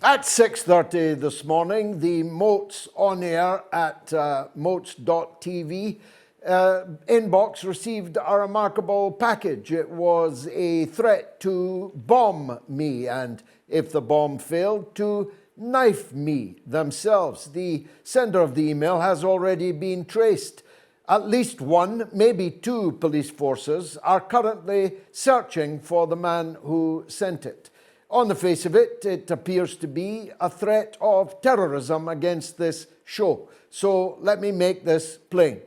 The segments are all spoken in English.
At 6:30 this morning, the MOATS on air at MOATS.tv inbox received a remarkable package. It was a threat to bomb me, and if the bomb failed, to knife me themselves. The sender of the email has already been traced. At least one, maybe two police forces are currently searching for the man who sent it. On the face of it, it appears to be a threat of terrorism against this show. So let me make this plain.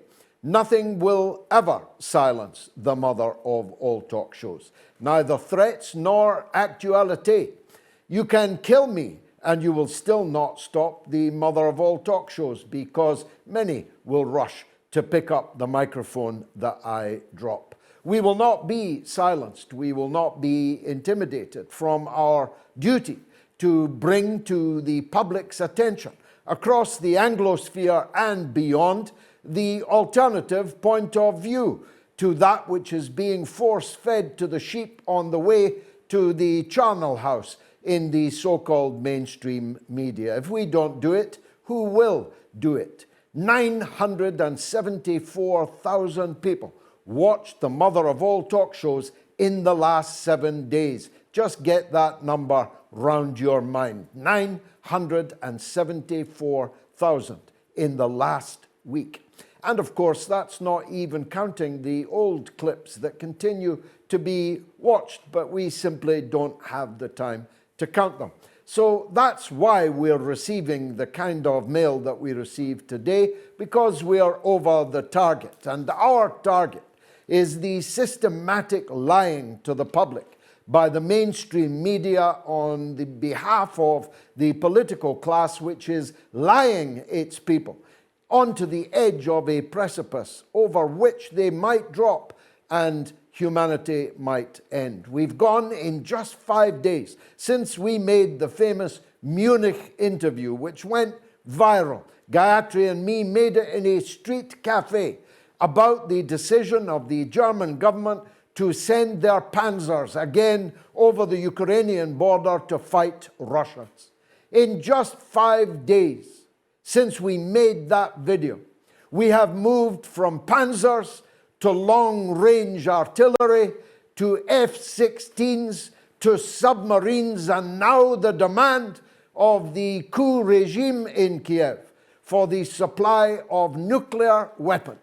Nothing will ever silence the mother of all talk shows. Neither threats nor actuality. You can kill me and you will still not stop the mother of all talk shows, because many will rush to pick up the microphone that I drop. We will not be silenced. We will not be intimidated from our duty to bring to the public's attention across the Anglosphere and beyond the alternative point of view to that which is being force-fed to the sheep on the way to the charnel house in the so-called mainstream media. If we don't do it, who will do it? 974,000 people watched the mother of all talk shows in the last 7 days. Just get that number round your mind. 974,000 in the last week. And of course, that's not even counting the old clips that continue to be watched, but we simply don't have the time to count them. So that's why we're receiving the kind of mail that we received today, because we are over the target. And our target is the systematic lying to the public by the mainstream media on the behalf of the political class, which is lying its people onto the edge of a precipice over which they might drop and humanity might end. We've gone in just 5 days since we made the famous Munich interview, which went viral. Gayatri and me made it in a street cafe about the decision of the German government to send their panzers again over the Ukrainian border to fight Russians. In just 5 days since we made that video, we have moved from panzers to long-range artillery, to F-16s, to submarines, and now the demand of the coup regime in Kiev for the supply of nuclear weapons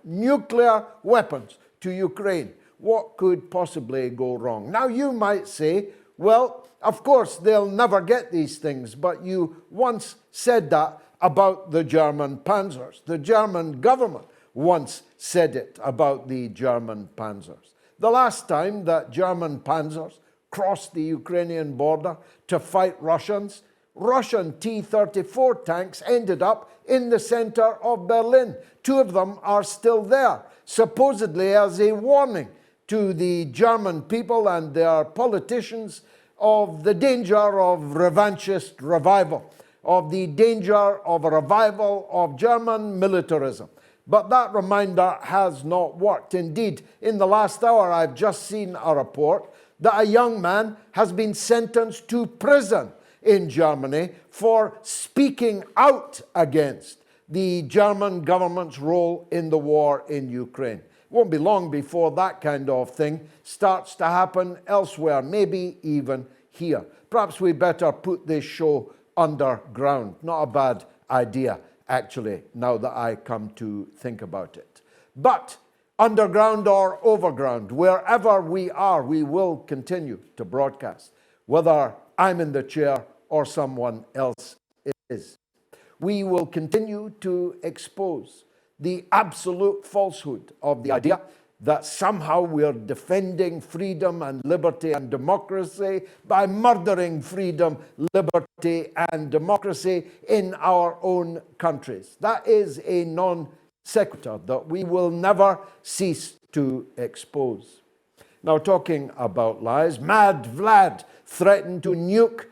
to Ukraine. What could possibly go wrong? Now you might say, well, of course they'll never get these things, but you once said that about the German panzers. The German government once said it about the German panzers. The last time that German panzers crossed the Ukrainian border to fight Russians, Russian T-34 tanks ended up in the center of Berlin. 2 of them are still there, supposedly as a warning to the German people and their politicians of the danger of revanchist revival, of the danger of a revival of German militarism. But that reminder has not worked. Indeed, in the last hour, I've just seen a report that a young man has been sentenced to prison in Germany for speaking out against the German government's role in the war in Ukraine. It won't be long before that kind of thing starts to happen elsewhere, maybe even here. Perhaps we better put this show underground. Not a bad idea, actually, now that I come to think about it. But underground or overground, wherever we are, we will continue to broadcast, whether I'm in the chair or someone else is. We will continue to expose the absolute falsehood of the idea that somehow we're defending freedom and liberty and democracy by murdering freedom, liberty and democracy in our own countries. That is a non sequitur that we will never cease to expose. Now, talking about lies, Mad Vlad threatened to nuke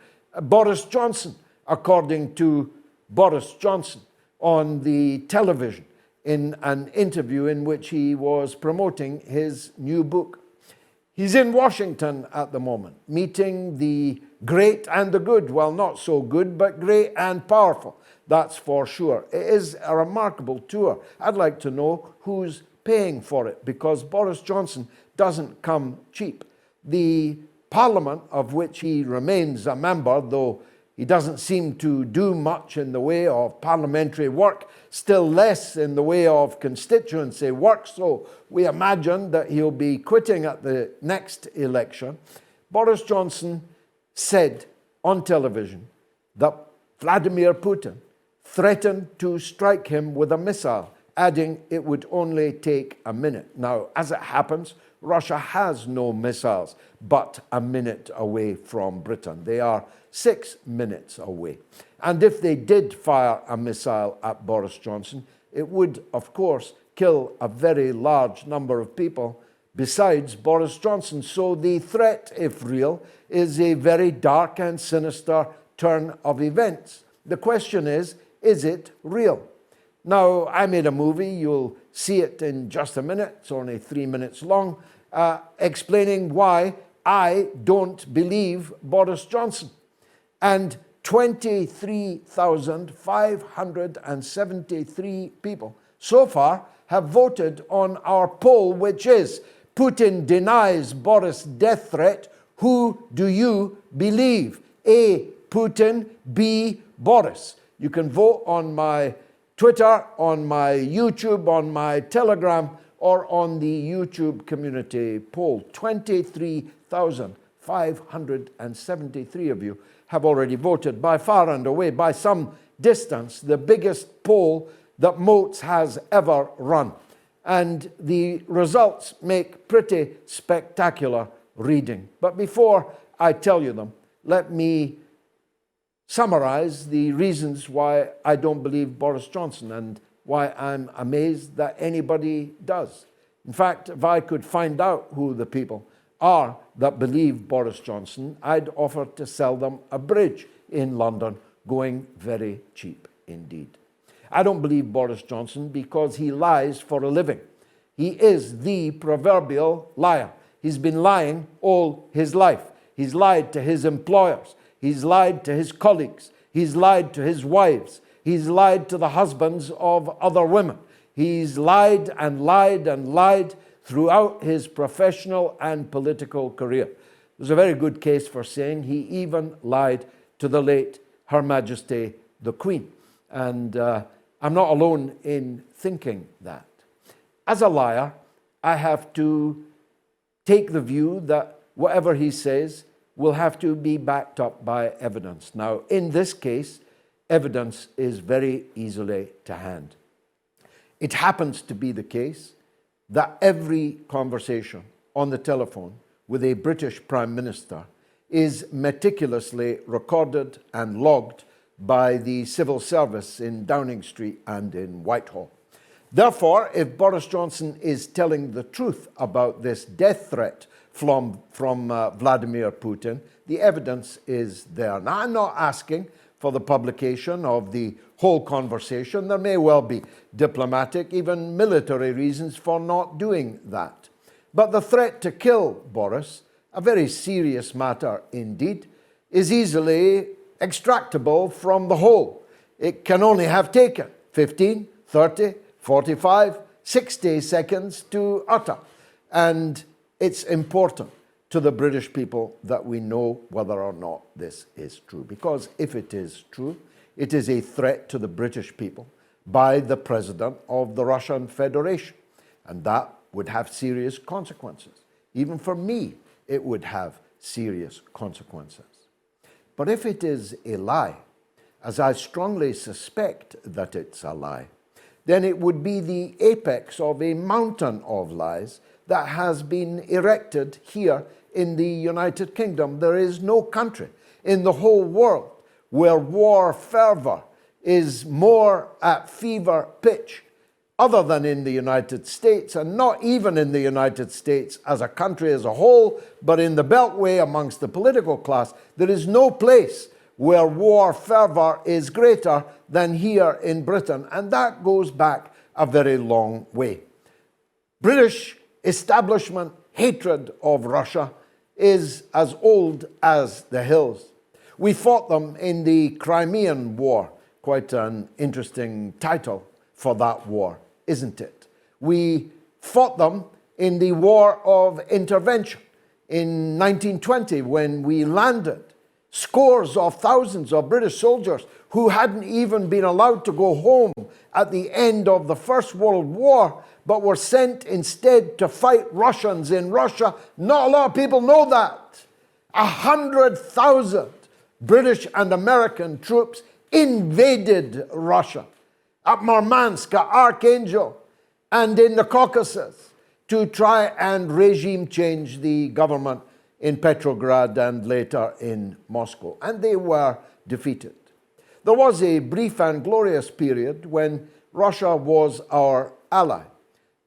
Boris Johnson, according to Boris Johnson on the television in an interview in which he was promoting his new book. He's in Washington at the moment, meeting the great and the good. Well, not so good, but great and powerful. That's for sure. It is a remarkable tour. I'd like to know who's paying for it, because Boris Johnson doesn't come cheap. The Parliament, of which he remains a member, though he doesn't seem to do much in the way of parliamentary work, still less in the way of constituency work, so we imagine that he'll be quitting at the next election. Boris Johnson said on television that Vladimir Putin threatened to strike him with a missile, adding it would only take a minute. Now, as it happens, Russia has no missiles but a minute away from Britain. They are 6 minutes away. And if they did fire a missile at Boris Johnson, it would, of course, kill a very large number of people besides Boris Johnson. So the threat, if real, is a very dark and sinister turn of events. The question is it real? Now, I made a movie, you'll see it in just a minute, it's only 3 minutes long, explaining why I don't believe Boris Johnson. And 23,573 people so far have voted on our poll, which is Putin denies Boris death threat. Who do you believe? A, Putin, B, Boris. You can vote on my Twitter, on my YouTube, on my Telegram, or on the YouTube community poll. 23,573 of you have already voted, by far and away, by some distance, the biggest poll that MOATS has ever run. And the results make pretty spectacular reading. But before I tell you them, let me summarize the reasons why I don't believe Boris Johnson and why I'm amazed that anybody does. In fact, if I could find out who the people are that believe Boris Johnson, I'd offer to sell them a bridge in London, going very cheap indeed. I don't believe Boris Johnson because he lies for a living. He is the proverbial liar. He's been lying all his life. He's lied to his employers. He's lied to his colleagues. He's lied to his wives. He's lied to the husbands of other women. He's lied and lied and lied throughout his professional and political career. There's a very good case for saying he even lied to the late Her Majesty the Queen. And I'm not alone in thinking that. As a liar, I have to take the view that whatever he says will have to be backed up by evidence. Now, in this case, evidence is very easily to hand. It happens to be the case that every conversation on the telephone with a British Prime Minister is meticulously recorded and logged by the civil service in Downing Street and in Whitehall. Therefore, if Boris Johnson is telling the truth about this death threat from Vladimir Putin, the evidence is there. Now, I'm not asking for the publication of the whole conversation. There may well be diplomatic, even military reasons for not doing that. But the threat to kill Boris, a very serious matter indeed, is easily extractable from the whole. It can only have taken 15, 30, 45, 60 seconds to utter. And it's important to the British people that we know whether or not this is true. Because if it is true, it is a threat to the British people by the President of the Russian Federation. And that would have serious consequences. Even for me, it would have serious consequences. But if it is a lie, as I strongly suspect that it's a lie, then it would be the apex of a mountain of lies that has been erected here in the United Kingdom. There is no country in the whole world where war fervor is more at fever pitch other than in the United States, and not even in the United States as a country as a whole, but in the Beltway amongst the political class. There is no place where war fervor is greater than here in Britain, and that goes back a very long way. British establishment hatred of Russia is as old as the hills. We fought them in the Crimean War. Quite an interesting title for that war, isn't it? We fought them in the War of Intervention in 1920 when we landed scores of thousands of British soldiers who hadn't even been allowed to go home at the end of the First World War, but were sent instead to fight Russians in Russia. Not a lot of people know that. 100,000 British and American troops invaded Russia at Murmansk, at Archangel, and in the Caucasus to try and regime change the government in Petrograd and later in Moscow. And they were defeated. There was a brief and glorious period when Russia was our ally,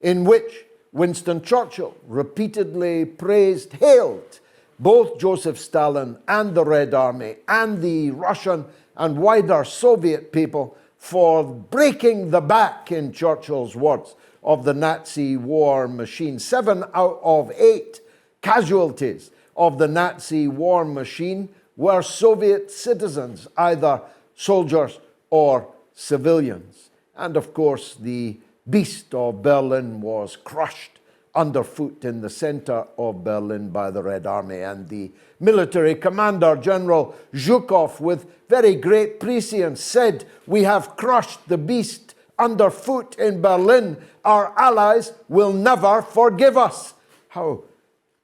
in which Winston Churchill repeatedly praised, hailed both Joseph Stalin and the Red Army and the Russian and wider Soviet people for breaking the back, in Churchill's words, of the Nazi war machine. 7 out of 8 casualties of the Nazi war machine were Soviet citizens, either soldiers or civilians. And of course, the beast of Berlin was crushed underfoot in the center of Berlin by the Red Army, and the military commander, General Zhukov, with very great prescience said, "We have crushed the beast underfoot in Berlin. Our allies will never forgive us." How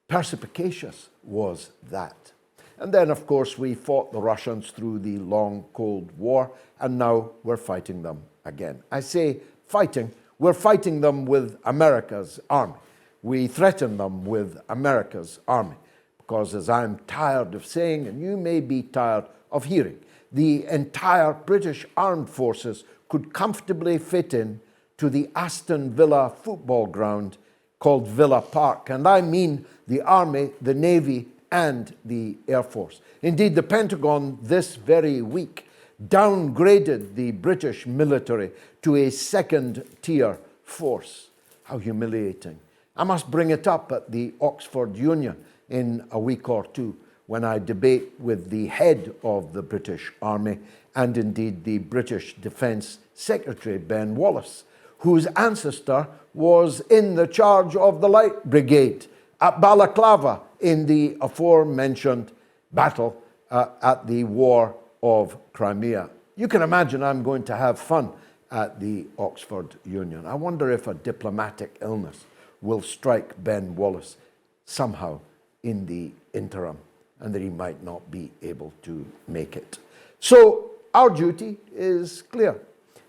perspicacious was that? And then, of course, we fought the Russians through the long Cold War, and now we're fighting them again. I say fighting, we're fighting them with America's army. We threaten them with America's army because, as I'm tired of saying, and you may be tired of hearing, the entire British Armed Forces could comfortably fit in to the Aston Villa football ground called Villa Park. And I mean the Army, the Navy, and the Air Force. Indeed, the Pentagon this very week downgraded the British military to a second-tier force. How humiliating. I must bring it up at the Oxford Union in a week or two when I debate with the head of the British Army and indeed the British Defence Secretary, Ben Wallace, whose ancestor was in the charge of the Light Brigade at Balaclava in the aforementioned battle at the War of Crimea. You can imagine I'm going to have fun at the Oxford Union. I wonder if a diplomatic illness will strike Ben Wallace somehow in the interim, and that he might not be able to make it. So our duty is clear.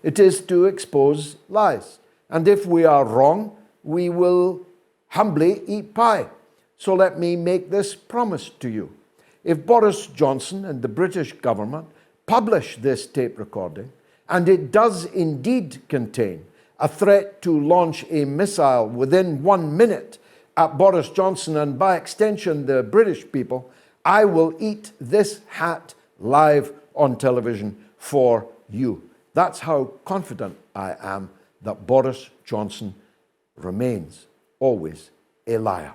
It is to expose lies. And if we are wrong, we will humbly eat pie. So let me make this promise to you. If Boris Johnson and the British government publish this tape recording, and it does indeed contain a threat to launch a missile within 1 minute at Boris Johnson and by extension the British people, I will eat this hat live on television for you. That's how confident I am that Boris Johnson remains always a liar.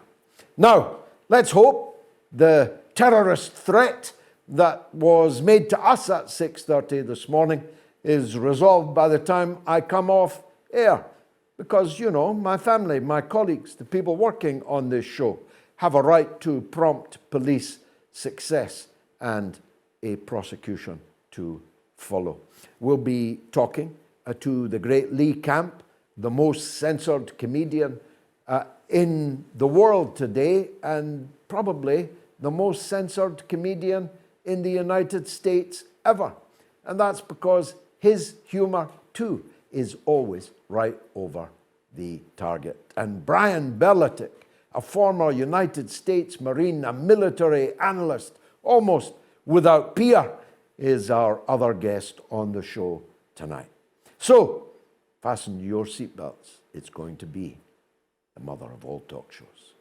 Now, let's hope the terrorist threat that was made to us at 6:30 this morning is resolved by the time I come off air. Because, you know, my family, my colleagues, the people working on this show have a right to prompt police success and a prosecution to follow. We'll be talking to the great Lee Camp, the most censored comedian in the world today, and probably the most censored comedian in the United States ever. And that's because his humor, too, is always right over the target. And Brian Berlatic, a former United States Marine, a military analyst, almost without peer, is our other guest on the show tonight. So, fasten your seatbelts. It's going to be the mother of all talk shows.